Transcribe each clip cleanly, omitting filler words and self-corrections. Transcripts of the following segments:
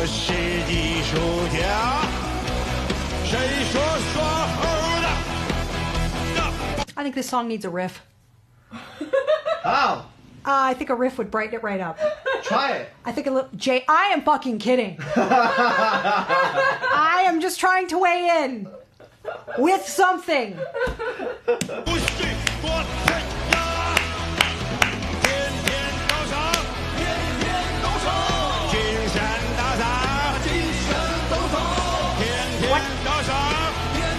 这是艺术家，谁说耍猴的？ I think this song needs a riff. How? I think a riff would brighten it right up. Try it. I think a little. Jay, I am fucking kidding. I am just trying to weigh in with something. 不许我天涯，天天高唱，天天高唱，金山大厦，金山高唱，天天高唱。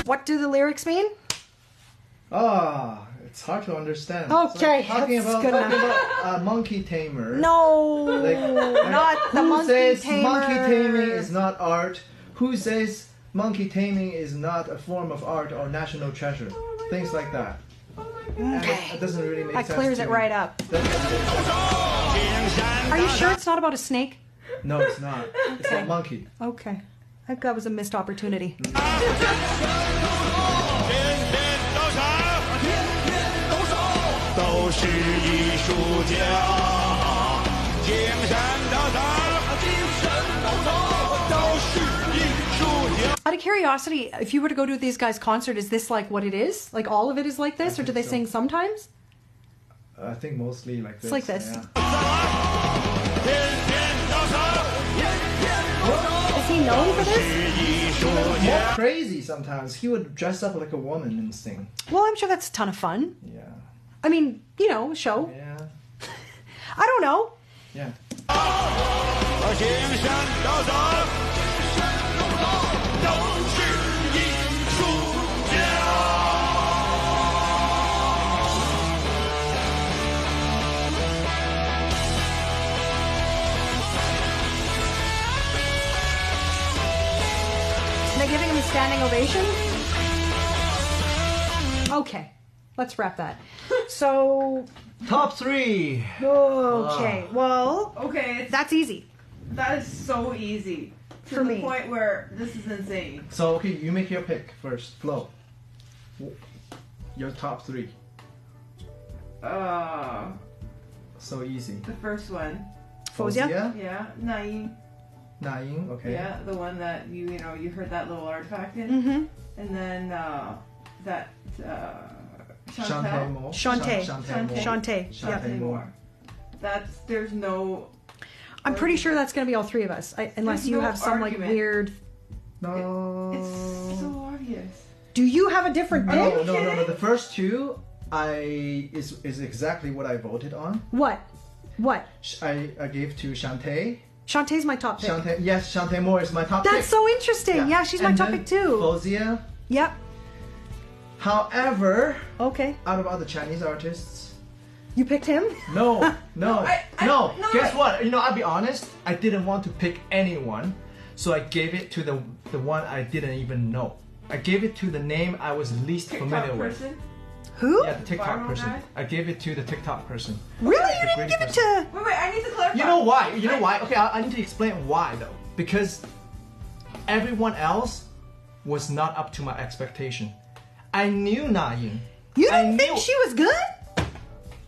What do the lyrics mean? Ah, it's hard to understand. Okay, It's like talking that's about, good talking enough. about a monkey tamer. No, Like, not the who monkey says tamer. monkey taming is not art? Who says monkey taming is not a form of art or national treasure? Things like that. And Okay. it doesn't really make That sense. clears to it me. right up. That's- Are you sure it's not about a snake? No, it's not. It's Okay. a monkey. Okay. I think that was a missed opportunity. 天天高唱，天天高唱，都是艺术家。金山大厦，金山高唱，都是艺术家。 Out of curiosity, if you were to go to these guys' concert, is this like what it is? Like all of it is like this, or do they sing sometimes? I think mostly like this. It's like this. Yeah. 天天高唱，天天高唱， Is he known for 是 this? 艺术 More 家。 crazy sometimes. He would dress up like a woman and sing. Well, I'm sure that's a ton of fun. Yeah. I mean, you know, a show. Yeah. I don't know. Yeah. 金山高唱，都是艺术家。 Are they giving him a standing ovation? Okay, let's wrap that. So, Top 3. okay, well, Okay, that's easy. that is so easy. To For the me. point where this is insane. So, okay, you make your pick first. Flo. Your top 3. So easy. The first one. Fozia? Yeah, Naeem. Na Ying, okay. Yeah, the one that you know you heard that little artifact in, Mm-hmm. and then that Shantae Chantel. Mo. Shantae. Shantae Mo. Shantae. Shantae Yep. Mo. More. That's there's no. I'm pretty sure that's going to be all three of us, unless There's you no have some argument. like weird. No. It's so obvious. Do you have a different pick? No. The first two is exactly what I voted on. What? What? I gave to Shantae. Shantae's my top pick. Shantae Moore is my top pick. That's so interesting. Yeah, she's my And top then pick too. Fozia. Yep. However, Okay. out of all the Chinese artists, You picked him? no. no, Guess what? I'll be honest. I didn't want to pick anyone, so I gave it to the one I didn't even know. I gave it to the name I was least familiar TikTok with. person. Who? Yeah, the TikTok Viral person. guy? I gave it to the TikTok person. Really? The You didn't greedy give it person. to. Wait, I need to clarify. You know why? Okay, I need to explain why though. Because everyone else was not up to my expectation. I knew Na Ying. You I didn't think knew- she was good?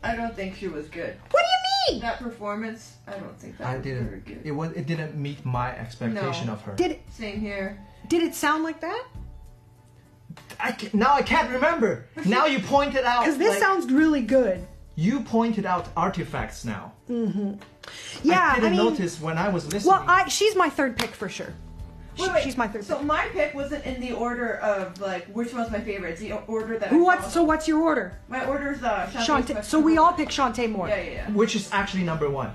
I don't think she was good. What do you mean? That performance, I don't think that I was very didn't. good. It didn't meet my expectation No. of her. Same here. Did it sound like that? Now I can't remember. Now you pointed out. Because this like, sounds really good. You pointed out artifacts now. Yeah, I didn't mean, notice when I was listening. well, she's my third pick for sure. Wait. She's my third So pick. my pick wasn't in the order of like which one's my favorite. It's the order that. I saw. So what's your order? My order's Shantae's Shantae. my So we favorite. all pick Shantae Moore. Yeah. Which is actually number one.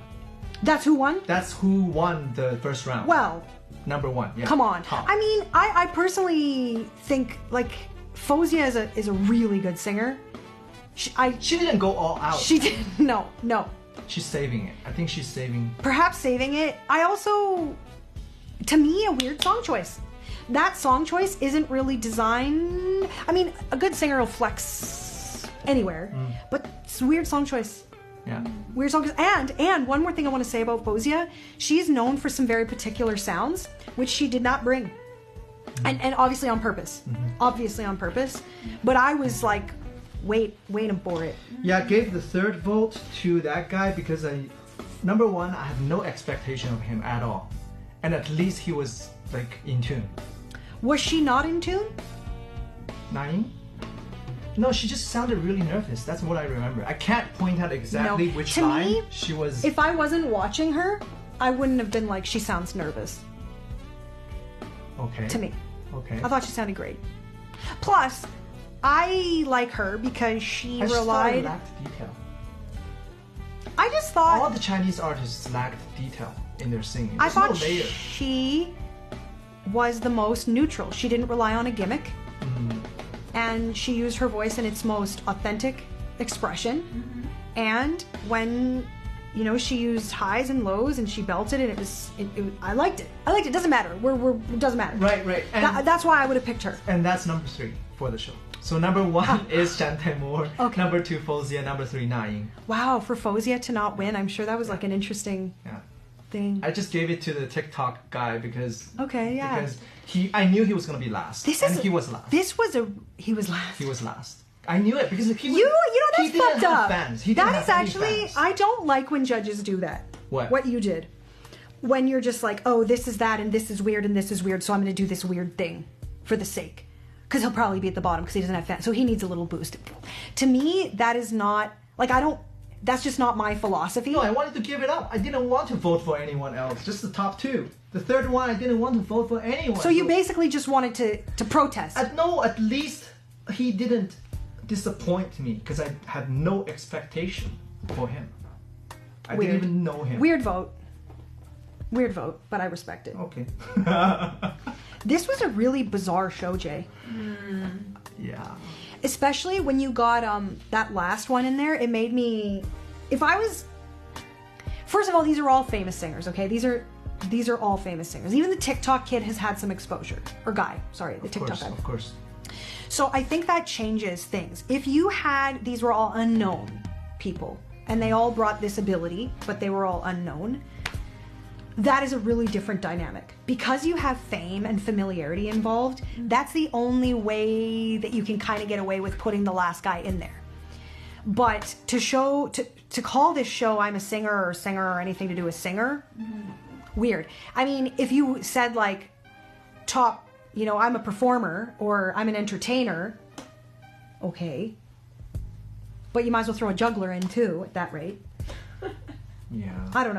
That's who won? That's who won the first round. Well, Number one. Yeah. come on. Top. I mean, I personally think like Fozia is a really good singer. She didn't go all out. She did no. She's saving it. I think she's saving. Perhaps saving it. I also, to me, a weird song choice. That song choice isn't really designed. I mean, a good singer will flex anywhere, but it's a weird song choice. Yeah. Weird song choice. And one more thing I want to say about Fozia, she's known for some very particular sounds, which she did not bring, and obviously on purpose. Obviously on purpose. But I was like, waiting for it. Yeah, I gave the third vote to that guy because number one, I have no expectation of him at all. and at least he was like in tune. Was she not in tune? Nine? No, she just sounded really nervous. That's what I remember. I can't point out exactly which to line me, she was. If I wasn't watching her, I wouldn't have been like, she sounds nervous. Okay. To me. Okay. I thought she sounded great. Plus, I like her because she I just thought it relied. lacked detail. I just thought. All the Chinese artists lacked detail in their singing. I There's thought no layer. she was the most neutral. She didn't rely on a gimmick. And she used her voice in its most authentic expression. And when, you know, she used highs and lows and she belted it, I liked it. I liked it. Doesn't matter. It doesn't matter. Right. And, That's why I would have picked her. and that's number 3 for the show. So number 1 is Shan Taimur. Okay. Number 2, Fozia. Number 3, Na Ying. Wow, for Fozia to not win, I'm sure that was like an interesting Yeah. thing. I just gave it to the TikTok guy because Okay, yeah. because I knew he was gonna be last. He was last. He was last. He was last. I knew it because he You know, he that's didn't fucked have up. fans. He didn't That have is any actually, fans. I don't like when judges do that. What you did. When you're just like, oh, this is that and this is weird and this is weird, so I'm going to do this weird thing for the sake. Because he'll probably be at the bottom because he doesn't have fans. So he needs a little boost. To me, that is not, like, that's just not my philosophy. No, I wanted to give it up. I didn't want to vote for anyone else. Just the top 2. The third one, I didn't want to vote for anyone. So you basically just wanted to protest. at least he didn't disappoint me because I had no expectation for him. I Weird. didn't even know him. Weird vote, but I respect it. Okay. This was a really bizarre show, Jay. Yeah. Especially when you got that last one in there. It made me, first of all, these are all famous singers, okay? These are all famous singers. Even the TikTok kid has had some exposure. Or guy, sorry, the TikTok guy. Of course. So I think that changes things. If you had, these were all unknown people, and they all brought this ability, but they were all unknown, that is a really different dynamic. Because you have fame and familiarity involved, that's the only way that you can kind of get away with putting the last guy in there. But to call this show I'm a singer or anything to do with singer, weird. I mean, if you said like top, you know, I'm a performer or I'm an entertainer, okay. But you might as well throw a juggler in too at that rate. Yeah. I don't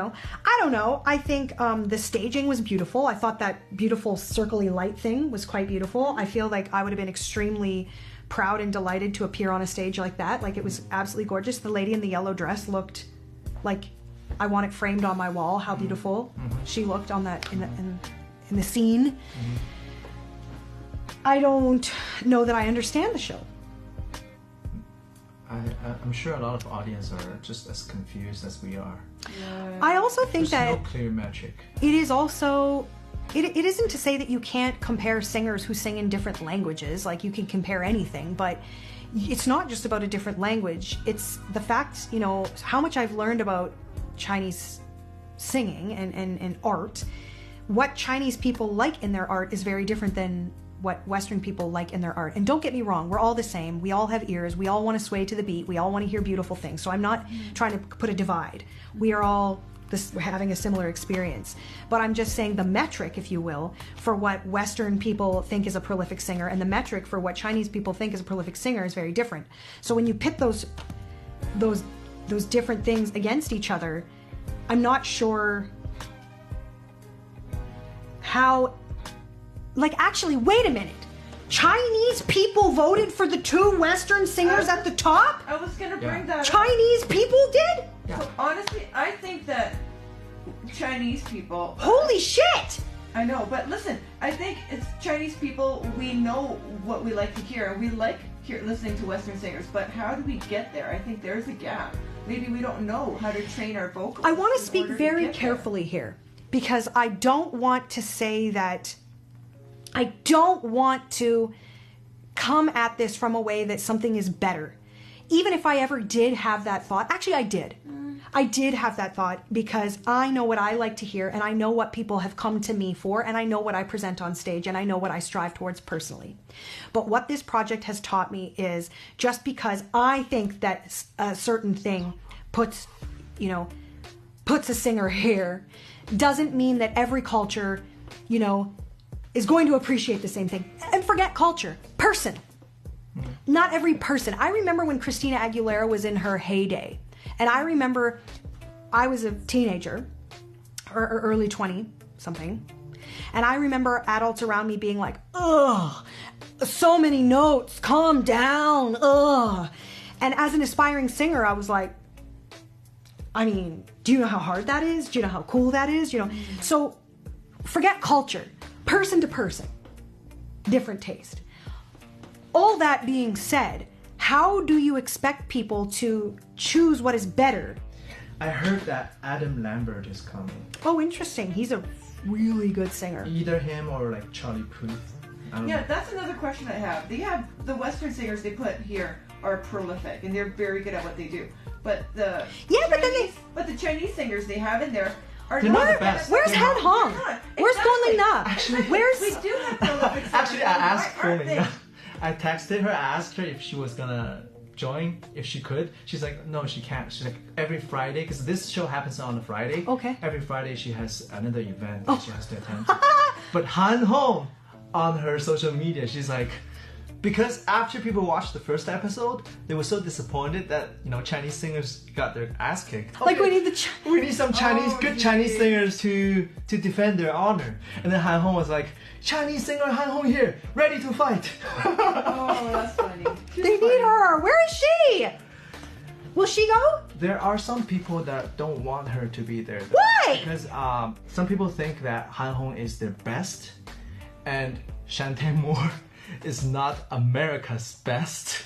know. I think the staging was beautiful. I thought that beautiful circly light thing was quite beautiful. I feel like I would have been extremely proud and delighted to appear on a stage like that. Like, it was absolutely gorgeous. The lady in the yellow dress looked like I want it framed on my wall. How beautiful she looked on that in the scene. I don't know that I understand the show. I'm sure a lot of audience are just as confused as we are. I also think There's that no clear metric. it is also, it isn't to say that you can't compare singers who sing in different languages. Like, you can compare anything, but it's not just about a different language. It's the fact, you know, how much I've learned about Chinese singing and art. What Chinese people like in their art is very different than what Western people like in their art. And don't get me wrong, we're all the same. We all have ears. We all want to sway to the beat. We all want to hear beautiful things. So I'm not trying to put a divide. We are all we're having a similar experience. But I'm just saying the metric, if you will, for what Western people think is a prolific singer and the metric for what Chinese people think is a prolific singer is very different. So when you pit those different things against each other, I'm not sure how. Like, actually, wait a minute. Chinese people voted for the 2 Western singers at the top? I was gonna bring that up. Chinese people did? So honestly, I think that Chinese people. Holy shit! I know, but listen, I think it's Chinese people. We know what we like to hear. We like listening to Western singers, but how do we get there? I think there's a gap. Maybe we don't know how to train our vocals. I want to in speak order to very get there. carefully here, because I don't want to say that. I don't want to come at this from a way that something is better. Even if I ever did have that thought. Actually, I did. I did have that thought because I know what I like to hear and I know what people have come to me for and I know what I present on stage and I know what I strive towards personally. But what this project has taught me is just because I think that a certain thing puts, you know, puts a singer here doesn't mean that every culture, you know, is going to appreciate the same thing. And forget culture, person. Not every person. I remember when Christina Aguilera was in her heyday. And I remember I was a teenager, or early 20 something. And I remember adults around me being like, ugh, so many notes, calm down, ugh. And as an aspiring singer, I was like, I mean, do you know how hard that is? Do you know how cool that is? You know, so forget culture, person to person, different taste. All that being said, how do you expect people to choose what is better? I heard that Adam Lambert is coming. Oh, interesting. He's a really good singer. Either him or like Charlie Puth. I don't know. That's another question I have. They have the Western singers they put here are prolific and they're very good at what they do. But the the Chinese singers they have in there are They're not the best. Where's Han Hong? Where's Gong Li Na? Actually, Where's we do have prolific singers. Actually, I asked Why aren't Gong Li they? Na. I texted her, asked her if she was gonna join, if she could. She's like, no, she can't. She's like, every Friday, because this show happens on a Friday. Okay. Every Friday she has another event that she has to attend. But Han Hong, on her social media, she's like, because after people watched the first episode, they were so disappointed that, you know, Chinese singers got their ass kicked. like we need We need some good Chinese singers to defend their honor. And then Han Hong was like, Chinese singer Han Hong here, ready to fight. Oh, that's funny. They need her. Where is she? Will she go? There are some people that don't want her to be there. Though, Why? Because some people think that Han Hong is their best, and Shantae Moore is not America's best.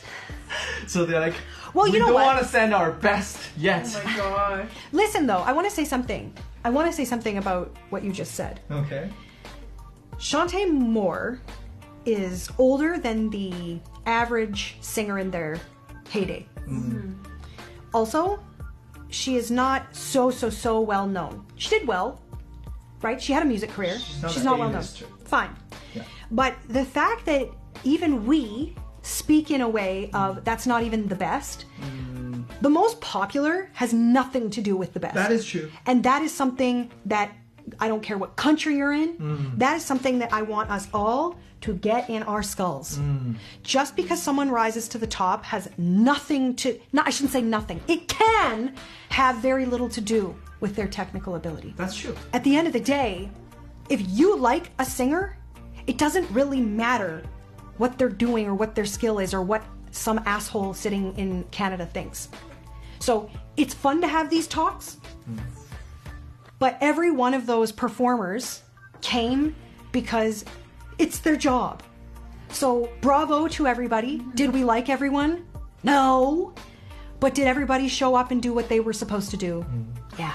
So they're like, well, we you know don't what? want to send our best yet. Oh my gosh. Listen, though, I want to say something. I want to say something about what you just said. Okay. Shantae Moore is older than the average singer in their heyday. Also, she is not so well known. She did well, right? She had a music career. She's not well known. Fine. Yeah. But the fact that even we speak in a way of that's not even the best, the most popular has nothing to do with the best. That is true. And that is something that I don't care what country you're in, that is something that I want us all to get in our skulls. Just because someone rises to the top has nothing to, I shouldn't say nothing, it can have very little to do with their technical ability. That's true. At the end of the day, if you like a singer, it doesn't really matter what they're doing or what their skill is or what some asshole sitting in Canada thinks. So it's fun to have these talks, but every one of those performers came because it's their job. So bravo to everybody. Did we like everyone? No. But did everybody show up and do what they were supposed to do? Yeah.